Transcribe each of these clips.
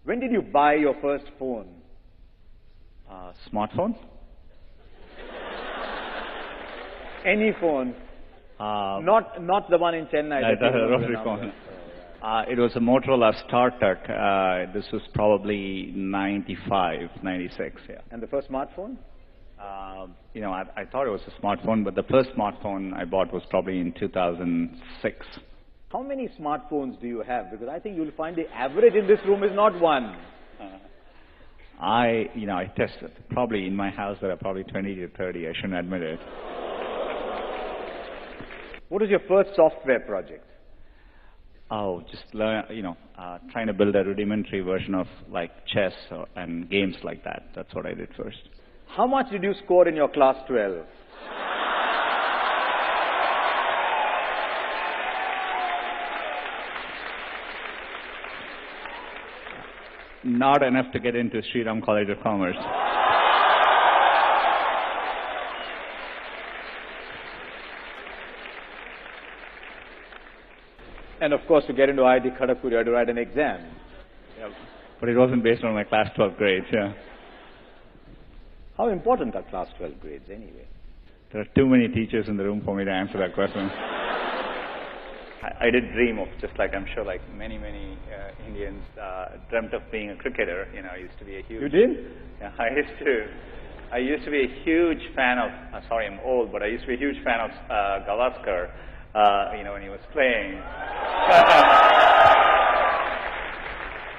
When did you buy your first phone? Smartphone? Any phone? Not the one in Chennai. The rotary phone. It was a Motorola StarTAC. This was probably 95, 96, yeah. And the first smartphone? I thought it was a smartphone, but the first smartphone I bought was probably in 2006. How many smartphones do you have? Because I think you'll find the average in this room is not one. I tested. Probably in my house there are probably 20 to 30. I shouldn't admit it. What was your first software project? Oh, just learn, trying to build a rudimentary version of like chess and games like that. That's what I did first. How much did you score in your class 12? Not enough to get into Sriram College of Commerce. And of course, to get into IIT Kharagpur, you had to write an exam. Yeah, but it wasn't based on my class 12 grades, yeah. How important are class 12 grades anyway? There are too many teachers in the room for me to answer that question. I did dream of, just like I'm sure like many Indians dreamt of being a cricketer. I used to be a huge... You did? Yeah, I used to be a huge fan of, sorry I'm old, but I used to be a huge fan of Gavaskar, when he was playing.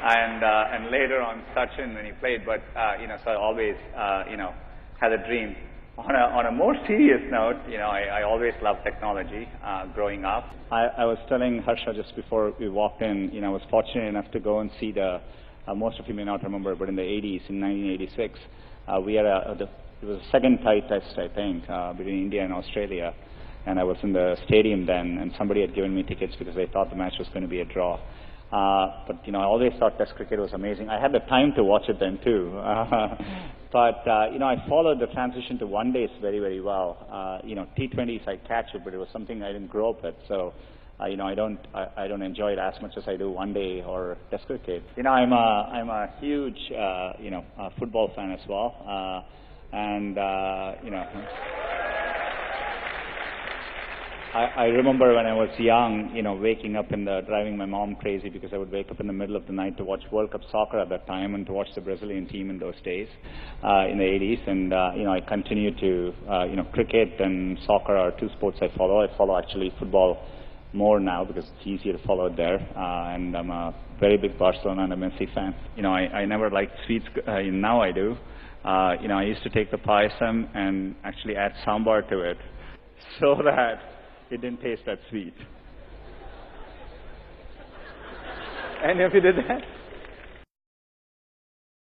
And later on Sachin when he played, but, so I always, had a dream. On a more serious note, I always loved technology growing up. I was telling Harsha just before we walked in, I was fortunate enough to go and see most of you may not remember, but in the 80s, in 1986, we had it was a second tie test, I think, between India and Australia. And I was in the stadium then, and somebody had given me tickets because they thought the match was going to be a draw. But, I always thought Test cricket was amazing. I had the time to watch it then, too. But, I followed the transition to one-days very, very well. T20s, I catch it, but it was something I didn't grow up with. So, I don't enjoy it as much as I do one-day or Test cricket. I'm a huge, football fan as well. I remember when I was young, waking up driving my mom crazy because I would wake up in the middle of the night to watch World Cup soccer at that time and to watch the Brazilian team in those days, in the 80s. And, I continue to, cricket and soccer are two sports I follow. I follow actually football more now because it's easier to follow it there. And I'm a very big Barcelona and a Messi fan. I never liked sweets. Now I do. I used to take the payasam and actually add sambar to it so that it didn't taste that sweet. Any of you did that?